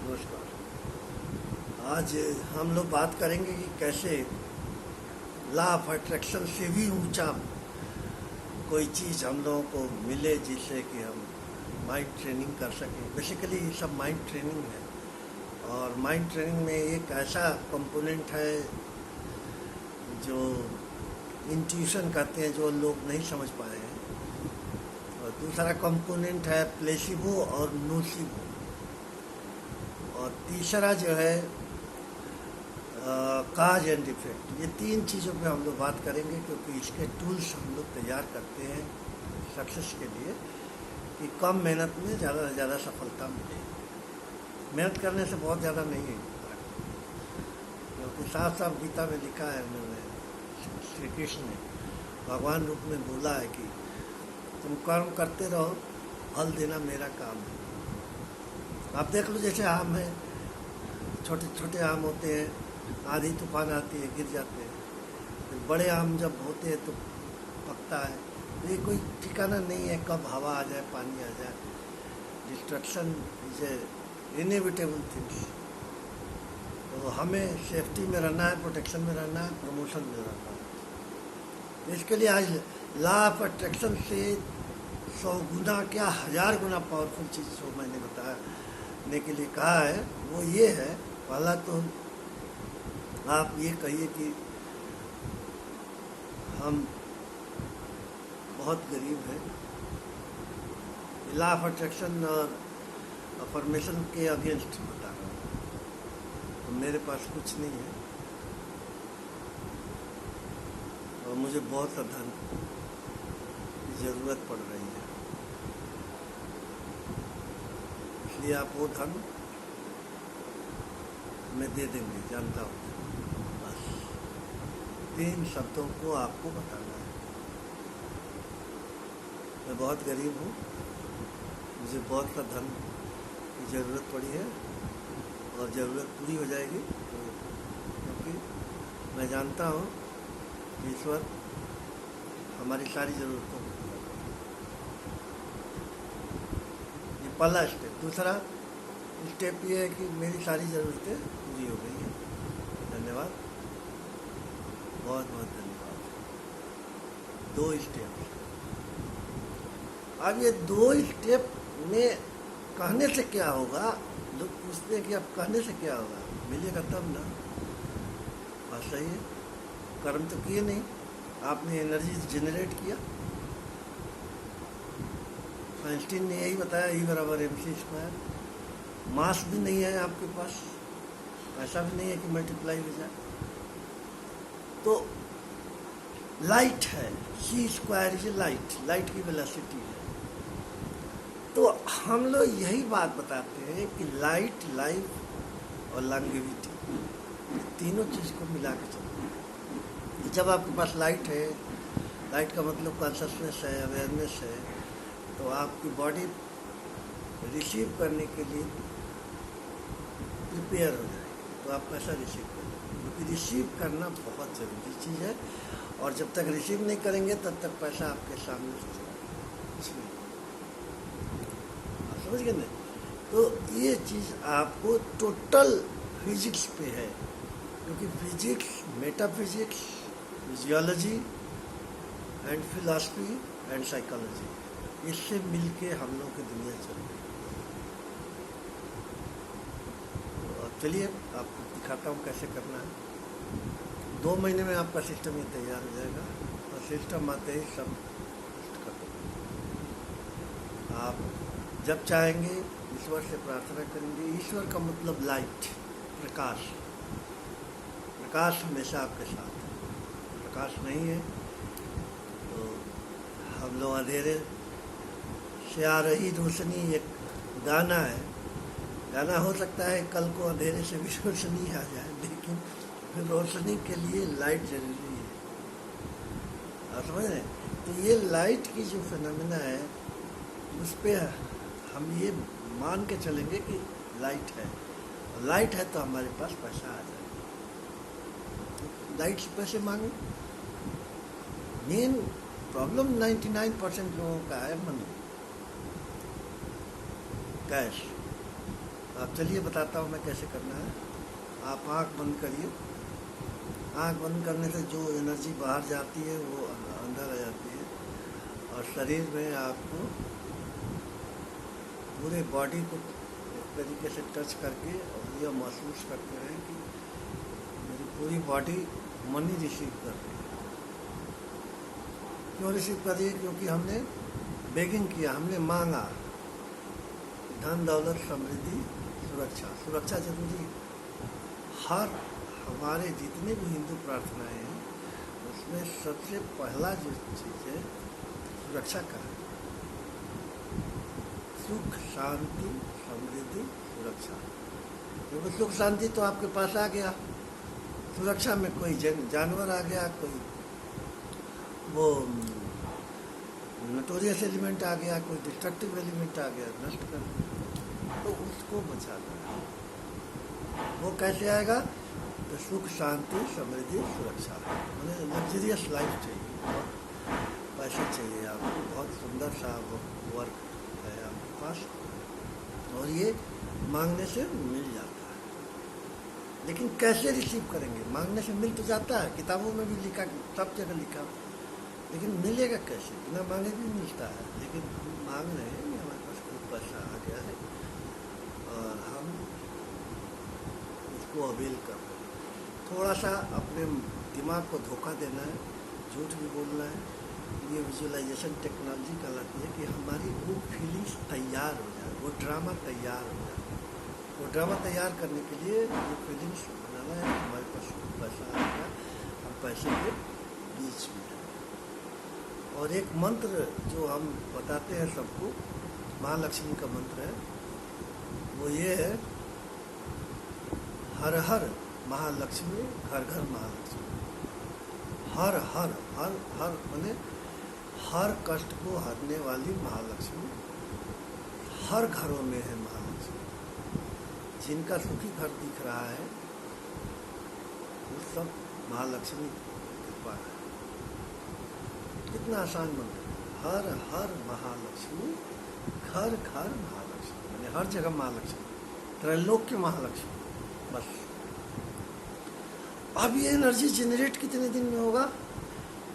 नमस्कार। आज हम लोग बात करेंगे कि कैसे लॉ ऑफ अट्रैक्शन से भी ऊंचा कोई चीज़ हम लोगों को मिले जिससे कि हम माइंड ट्रेनिंग कर सकें। बेसिकली ये सब माइंड ट्रेनिंग है, और माइंड ट्रेनिंग में एक ऐसा कंपोनेंट है जो इंट्यूशन कहते हैं, जो लोग नहीं समझ पाए हैं, और दूसरा कंपोनेंट है प्लेसिबो और नोसिबो, और तीसरा जो है काज एंड इफेक्ट। ये तीन चीज़ों पे हम लोग बात करेंगे, क्योंकि इसके टूल्स हम लोग तैयार करते हैं सक्सेस के लिए कि कम मेहनत में ज़्यादा से ज़्यादा सफलता मिले। मेहनत करने से बहुत ज़्यादा नहीं है, क्योंकि साफ साफ गीता में लिखा है, उन्होंने श्री कृष्ण ने भगवान रूप में बोला है कि तुम कर्म करते रहो, फल देना मेरा काम है। आप देख लो, जैसे आम है, छोटे छोटे आम होते हैं, आंधी तूफान आती है, गिर जाते हैं। फिर बड़े आम जब होते हैं तो पकता है। ये कोई ठिकाना नहीं है कब हवा आ जाए, पानी आ जाए। Destruction is a inevitable things. तो हमें सेफ्टी में रहना है, प्रोटेक्शन में रहना है, प्रमोशन में रहना है। तो इसके लिए आज लॉ ऑफ अट्रैक्शन से 100 गुना क्या 1000 गुना पावरफुल चीज़ जो मैंने बताने के लिए कहा है वो ये है। पहला तो आप ये कहिए कि हम बहुत गरीब हैं। लॉ ऑफ अट्रैक्शन और अफर्मेशन के अगेंस्ट बता रहा हूँ, तो मेरे पास कुछ नहीं है और मुझे बहुत सा धन की ज़रूरत पड़ रही है, इसलिए आप वो धन मैं दे देंगे, जानता हूँ। बस 3 शब्दों को आपको बताना है। मैं बहुत गरीब हूँ, मुझे बहुत सा धन की ज़रूरत पड़ी है और ज़रूरत पूरी हो जाएगी, क्योंकि मैं जानता हूँ कि ईश्वर हमारी सारी ज़रूरतों को पूरा करेगा। ये पहला स्टेप। दूसरा स्टेप ये है कि मेरी सारी ज़रूरतें पूरी हो गई हैं। धन्यवाद, बहुत बहुत धन्यवाद। 2 स्टेप। अब ये 2 स्टेप में कहने से क्या होगा? लोग पूछते हैं कि अब कहने से क्या होगा, मिलेगा तब ना। बात सही है, कर्म तो किए नहीं, आपने एनर्जी जनरेट किया। आइंस्टीन ने यही बताया, E = mc²। मास भी नहीं है आपके पास, ऐसा भी नहीं है कि मल्टीप्लाई हो जाए। तो लाइट है, c² लाइट की वेलोसिटी है। तो हम लोग यही बात बताते हैं कि लाइट, लाइफ और लॉन्गेविटी, तीनों चीज़ को मिला के चलते। जब आपके पास लाइट है, लाइट का मतलब कॉन्शसनेस है, अवेयरनेस है, तो आपकी बॉडी रिसीव करने के लिए प्रिपेयर हो जाएगी। तो आप पैसा रिसीव करेंगे, क्योंकि रिसीव करना बहुत ज़रूरी चीज़ है, और जब तक रिसीव नहीं करेंगे तब तक पैसा आपके सामने कुछ नहीं। आप समझ गए ना? तो ये चीज़ आपको टोटल फिजिक्स पे है, क्योंकि physics, metaphysics, physiology and philosophy and psychology, इससे मिलके हम लोग की दुनिया चल रही है। चलिए आपको दिखाता हूँ कैसे करना है। 2 महीने में आपका सिस्टम ही तैयार हो जाएगा, और सिस्टम आते ही सब खत्म। आप जब चाहेंगे ईश्वर से प्रार्थना करेंगे। ईश्वर का मतलब लाइट, प्रकाश। प्रकाश हमेशा आपके साथ है। प्रकाश नहीं है तो हम लोग अंधेरे से आ रही रोशनी, एक गाना है। गाना हो सकता है कल को अंधेरे से भी रोशनी आ जाए, लेकिन रोशनी के लिए लाइट जरूरी है। आप समझ रहे हैं? तो ये लाइट की जो फिनोमेना है, उस पर हम ये मान के चलेंगे कि लाइट है, और लाइट है तो हमारे पास पैसा आ जाएगा। लाइट से पैसे मांगे। मेन प्रॉब्लम 99% लोगों का है मनी, कैश। अब चलिए बताता हूँ मैं कैसे करना है। आप आँख बंद करिए। आँख बंद करने से जो एनर्जी बाहर जाती है वो अंदर आ जाती है, और शरीर में आपको पूरे बॉडी को एक तरीके से टच करके और यह महसूस करते हैं कि मेरी पूरी बॉडी मनी रिसीव कर रही है। क्यों रिसीव कर रही है? क्योंकि हमने बेगिंग किया, हमने मांगा। धन दौलत समृद्धि सुरक्षा, सुरक्षा जरूरी है। हर हमारे जितने भी हिंदू प्रार्थनाएं हैं उसमें सबसे पहला जो चीज़ है सुरक्षा का है। सुख शांति समृद्धि सुरक्षा। क्योंकि सुख शांति तो आपके पास आ गया, सुरक्षा में कोई जानवर आ गया, कोई वो नोटोरियस एलिमेंट आ गया, कोई डिस्ट्रक्टिव एलिमेंट आ गया, नष्ट कर, तो उसको बचाना है। वो कैसे आएगा? तो सुख शांति समृद्धि सुरक्षा। मैंने लग्जरियस लाइफ चाहिए, बहुत पैसे चाहिए आपको, बहुत सुंदर सा वर्क है आपके पास, और ये मांगने से मिल जाता है। लेकिन कैसे रिसीव करेंगे? मांगने से मिल तो जाता है, किताबों में भी लिखा, सब जगह लिखा, लेकिन मिलेगा कैसे? बिना मांगे भी मिलता है। लेकिन हम मांग रहे हैं, हमारे पास कोई पैसा आ गया है और हम उसको अवेल कर रहे हैं। थोड़ा सा अपने दिमाग को धोखा देना है, झूठ भी बोलना है। ये विजुअलाइजेशन टेक्नोलॉजी कहलाती है कि हमारी वो फीलिंग्स तैयार हो जाए, वो ड्रामा तैयार हो जाए। वो ड्रामा तैयार करने के लिए वो फीलिंग्स बनाना है। हमारे पास पैसा आ गया, हम पैसे के बीच में हैं। और एक मंत्र जो हम बताते हैं सबको, महालक्ष्मी का मंत्र है, वो ये है, हर हर महालक्ष्मी घर घर महालक्ष्मी। हर हर हर हर माने हर कष्ट को हरने वाली महालक्ष्मी हर घरों में है। महालक्ष्मी जिनका सुखी घर दिख रहा है वो सब महालक्ष्मी की कृपा है। कितना आसान मंत्र है, हर हर महालक्ष्मी घर घर महालक्ष्मी, माने हर जगह महालक्ष्मी, त्रैलोक्य महालक्ष्मी। बस अब ये एनर्जी जनरेट कितने दिन में होगा?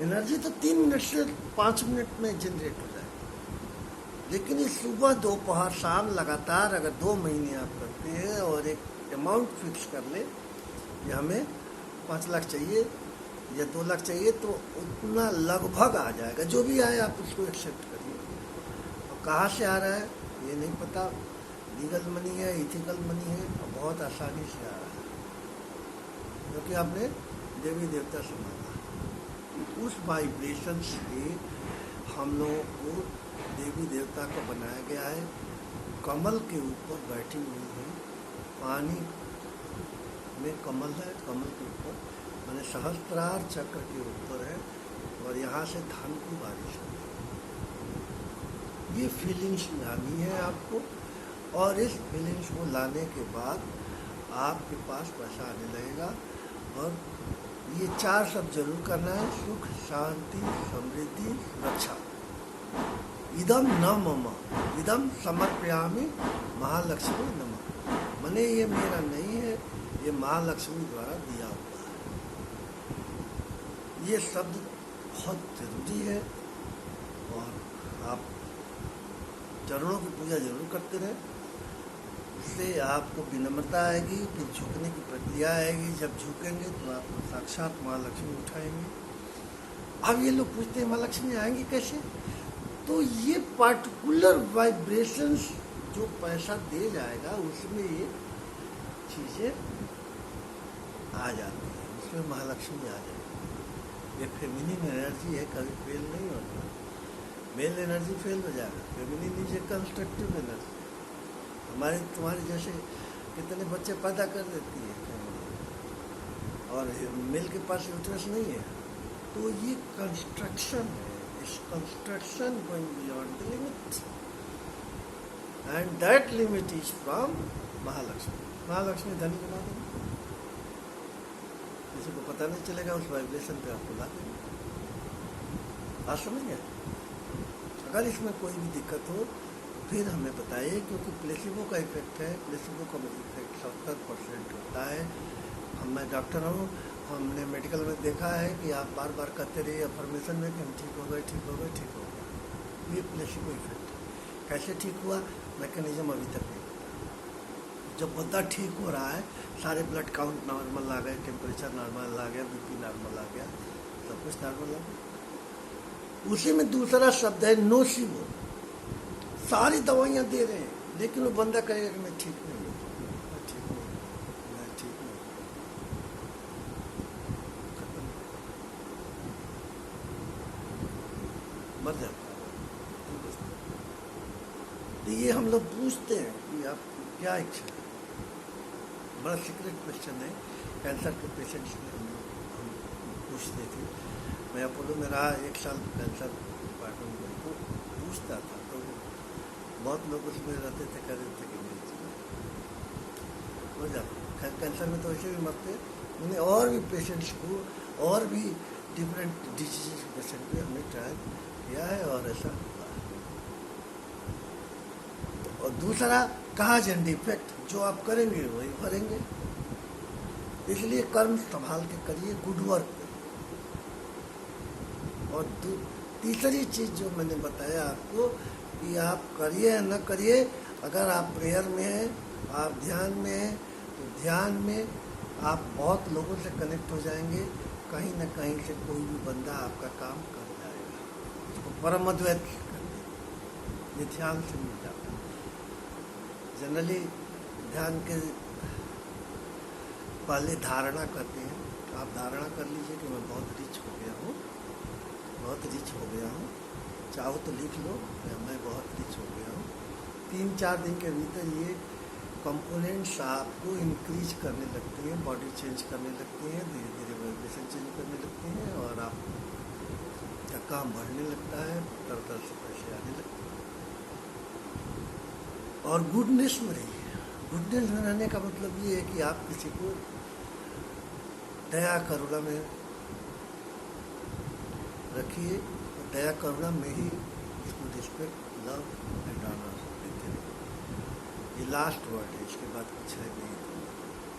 एनर्जी तो 3 मिनट से 5 मिनट में जनरेट हो जाएगी। लेकिन ये सुबह दोपहर शाम लगातार अगर 2 महीने आप करते हैं और एक अमाउंट फिक्स कर ले कि हमें 5 लाख चाहिए या 2 लाख चाहिए, तो उतना लगभग आ जाएगा। जो भी आए आप उसको एक्सेप्ट करिए। और कहाँ से आ रहा है ये नहीं पता, लीगल मनी है, इथिकल मनी है, और बहुत आसानी से आ रहा है क्योंकि आपने देवी देवता से मांगा। उस वाइब्रेशन से हम लोगों को देवी देवता को बनाया गया है। कमल के ऊपर बैठी हुई है, पानी में कमल है, कमल के ऊपर मैंने सहस्त्रार चक्र के ऊपर है, और यहाँ से धन की बारिश है। ये फीलिंग्स लानी है आपको, और इस फीलिंग्स को लाने के बाद आपके पास पैसा आने लगेगा। और ये 4 शब्द जरूर करना है, सुख शांति समृद्धि सुरक्षा। इदम न मम इदम समर्पयामि महालक्ष्मी नमः। मने ये मेरा नहीं है, ये महालक्ष्मी द्वारा दिया हुआ है। ये शब्द बहुत जरूरी है, और आप चरणों की पूजा जरूर करते रहें। इससे आपको विनम्रता आएगी, फिर झुकने की प्रक्रिया आएगी। जब झुकेंगे तो आपको साक्षात महालक्ष्मी उठाएंगे। अब ये लोग पूछते हैं महालक्ष्मी आएंगे कैसे? तो ये पार्टिकुलर वाइब्रेशंस जो पैसा दे जाएगा उसमें ये चीज़ें आ जाती हैं, उसमें महालक्ष्मी आ जाएगी। ये फेमिनिन एनर्जी है, कभी फेल नहीं होता। मेल एनर्जी फेल हो जाएगा, feminine is a constructive energy. हमारे तुम्हारे जैसे कितने बच्चे पैदा कर देती है और मेल के पास यूट्रस नहीं है, तो ये कंस्ट्रक्शन है। इस construction going beyond the limit, and that limit is from Mahalakshmi. Mahalakshmi धनी बना देंगे, किसी को पता नहीं चलेगा, उस वाइब्रेशन पे आपको ला देंगे। बात समझ गए? अगर इसमें कोई भी दिक्कत हो फिर हमें बताइए, क्योंकि प्लेसिबो का इफेक्ट है, प्लेसिबो का इफेक्ट 70% होता है। मैं डॉक्टर हूँ, हमने मेडिकल में देखा है कि आप बार बार कहते रहिए अफर्मेशन में कि हम ठीक हो गए, ठीक हो गए, ठीक हो गए। ये प्लेसिबो इफेक्ट है। कैसे ठीक हुआ, मैकेनिज्म अभी तक नहीं पता। जब बंदा ठीक हो रहा है, सारे ब्लड काउंट नॉर्मल आ गए, टेम्परेचर नॉर्मल आ गया, बीपी नॉर्मल आ गया, सब कुछ नॉर्मल आ गया। उसी में दूसरा शब्द है नोसिवो। सारी दवाइयाँ दे रहे हैं, लेकिन वो बंदा कहेगा कि मैं ठीक नहीं हूँ, मैं ठीक नहीं हूँ, मैं ठीक नहीं हूँ, मर जाता है। तो ये हम लोग पूछते हैं कि आप क्या इच्छा है। बड़ा सीक्रेट क्वेश्चन है। कैंसर के पेशेंट्स में हम पूछते थे। मैं अपोलो में रहा 1 साल, कैंसर डिपार्टमेंट में, तो पूछता था, तो बहुत लोग उसमें रहते थे, कह रहे थे कि नहीं हो जाता। कैंसर में तो ऐसे भी मरते। मैंने और भी पेशेंट्स को, और भी डिफरेंट डिजीज पेशेंट पे हमने ट्राई किया है, और ऐसा हुआ है। और दूसरा काज एंड इफेक्ट, जो आप करेंगे वही भरेंगे। इसलिए कर्म संभाल के करिए, गुड वर्क करिए। और तीसरी चीज जो मैंने बताया आपको कि आप करिए या न करिए, अगर आप प्रेयर में हैं, आप ध्यान में हैं, तो ध्यान में आप बहुत लोगों से कनेक्ट हो जाएंगे। कहीं न कहीं से कोई भी बंदा आपका काम कर जाएगा, उसको परम अद्वैत कर देगा। ये ध्यान से मिल जाता है। जनरली ध्यान के पहले धारणा करते हैं। आप धारणा कर लीजिए कि मैं बहुत रिच हो गया हूँ, बहुत रिच हो गया हूँ। चाहो तो लिख लो, मैं बहुत रिच हो गया हूँ। 3-4 दिन के भीतर ये कंपोनेंट्स आपको इंक्रीज करने लगती हैं, बॉडी चेंज करने लगती है, धीरे धीरे वाइब्रेशन चेंज करने लगती हैं, और आपका काम बढ़ने लगता है, तरह से पैसे आने लगते हैं। और गुडनेस में रहिए। गुडनेस में रहने का मतलब ये है कि आप किसी को दया करुणा में रखिए, और दया करुणा में ही इसको रिस्पेक्ट, लव एंड ऑनर देते रहिए। ये लास्ट वर्ड है, इसके बाद कुछ है नहीं।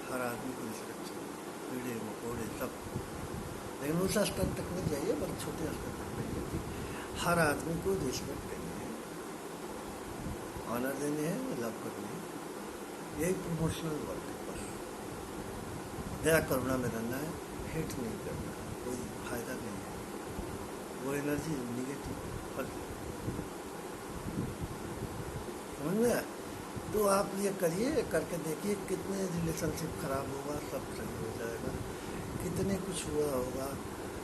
हर आदमी को रिस्पेक्ट चाहिए, कीड़े मकोड़े सब, लेकिन उस स्तर तक नहीं जाइए, बस छोटे स्तर तक जाइए कि हर आदमी को रिस्पेक्ट देनी है, ऑनर देने हैं, लव करनी है। यही प्रमोशनल वर्क है। बस दया करुणा में रहना है, हेट नहीं करना है, कोई फायदा नहीं है, वो एनर्जी निगेटिव फल। समझ में आया? तो आप ये करिए, करके देखिए कितने रिलेशनशिप खराब होगा, सब सही हो जाएगा। कितने कुछ हुआ होगा,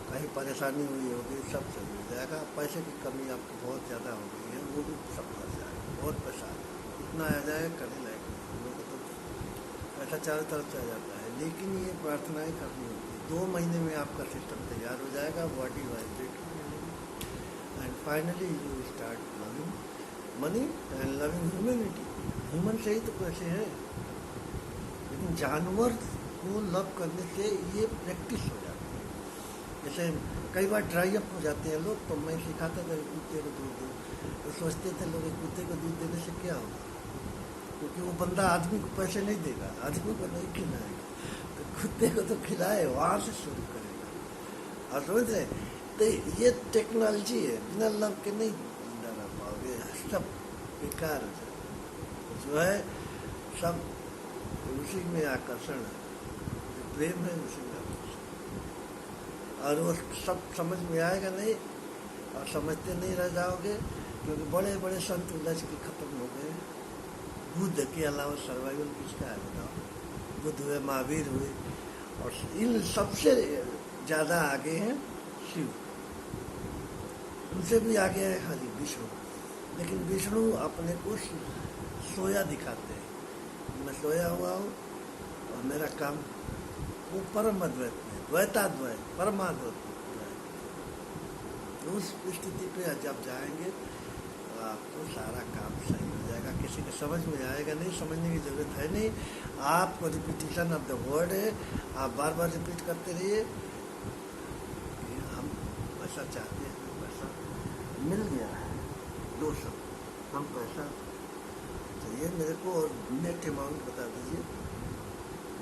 कहीं परेशानी हुई होगी, सब सही हो जाएगा। पैसे की कमी आपको बहुत ज़्यादा हो गई है, वो भी सब फंस जाएगा। बहुत पैसा इतना आ जाए, करने लायक लोगों को तो पैसा चारों तरफ से आ जाता है। लेकिन ये प्रार्थनाएं करनी होगी। 2 महीने में आपका सिस्टम तैयार हो जाएगा, बॉडी वाइब्रेट होने लगेगी, and finally you start loving money and loving humanity. Human से ही तो पैसे हैं, लेकिन जानवर को लव करने से ये प्रैक्टिस हो जाती है। जैसे कई बार ड्राई अप हो जाते हैं लोग, तो मैं सिखाता था कुत्ते को दूध दो, तो सोचते थे लोग कुत्ते को दूध देने से क्या होगा, क्योंकि वो बंदा आदमी को पैसे नहीं देगा, आदमी को नहीं खिलाएगा, तो कुत्ते को तो खिलाए, वहाँ से शुरू करेगा। और समझ रहे, तो ये टेक्नोलॉजी है, बिना लव के नहीं जिंदा रह पाओगे, सब बेकार हो जाए। जो है सब उसी में आकर्षण है, जो प्रेम है उसी में आकर्षण, और वो सब समझ में आएगा नहीं, और समझते नहीं रह जाओगे, क्योंकि बड़े बड़े संत उलझ के खत्म हो गए। बुद्ध के अलावा सर्वाइवल किसका है बताओ? बुद्ध हुए, महावीर हुए, और इन सबसे ज़्यादा आगे हैं शिव, उनसे भी आगे है हरि विष्णु। लेकिन विष्णु अपने को सोया दिखाते हैं, मैं सोया हुआ हूँ और मेरा काम, वो परम अद्वैत में, द्वैताद्वैत, परमाद्वैत। तो उस स्थिति पे जब जाएंगे तो आपको सारा काम सही हो जाएगा। किसी को समझ में आएगा नहीं, समझने की जरूरत है नहीं। आपको रिपीटिशन ऑफ द वर्ड है, आप बार बार रिपीट करते रहिए कि हम ऐसा चाहते हैं, वैसा मिल गया है। 2 शब्द, हम पैसा चाहिए मेरे को, और नेट अमाउंट बता दीजिए।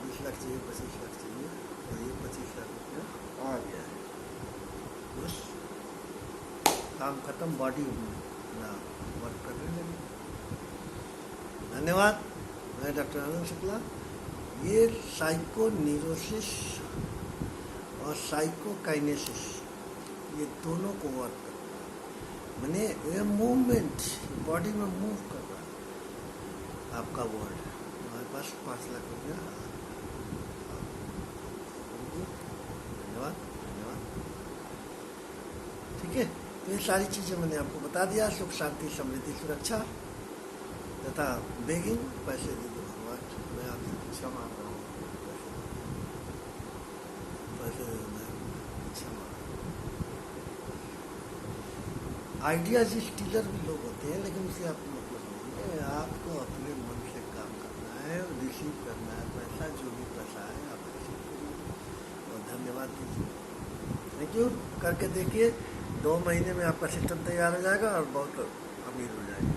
20 लाख चाहिए, 25 लाख चाहिए, और ये 25 लाख रुपया आ गया है। बस काम खत्म, बॉडी ना वर्क करने लगी। धन्यवाद। मैं डॉक्टर आनंद शुक्ला। ये साइकोन्यूरोसिस और साइकोकाइनेसिस, ये दोनों को वर्क करता है। मैंने ये मूवमेंट बॉडी में मूव कर रहा है आपका वर्ड। हमारे पास 5 लाख रुपया। धन्यवाद, धन्यवाद। ठीक है, तो ये सारी चीज़ें मैंने आपको बता दिया। सुख शांति समृद्धि सुरक्षा तथा बेगिंग। पैसे दे दो भगवान, मैं आपसे भिक्षा मांग रहा हूँ। पैसे दे दो, मैं भिक्षा मांग रहा हूँ। आइडियाज स्टीलर भी लोग होते हैं, लेकिन उससे आपको मतलब नहीं है। आपको अपने मन से काम करना है, रिसीव करना है पैसा, जो भी पैसा है आप रिसीव करिए और धन्यवाद दीजिए। Thank you. करके देखिए, 2 महीने में आपका सिस्टम तैयार हो जाएगा और बहुत अमीर हो जाएगा।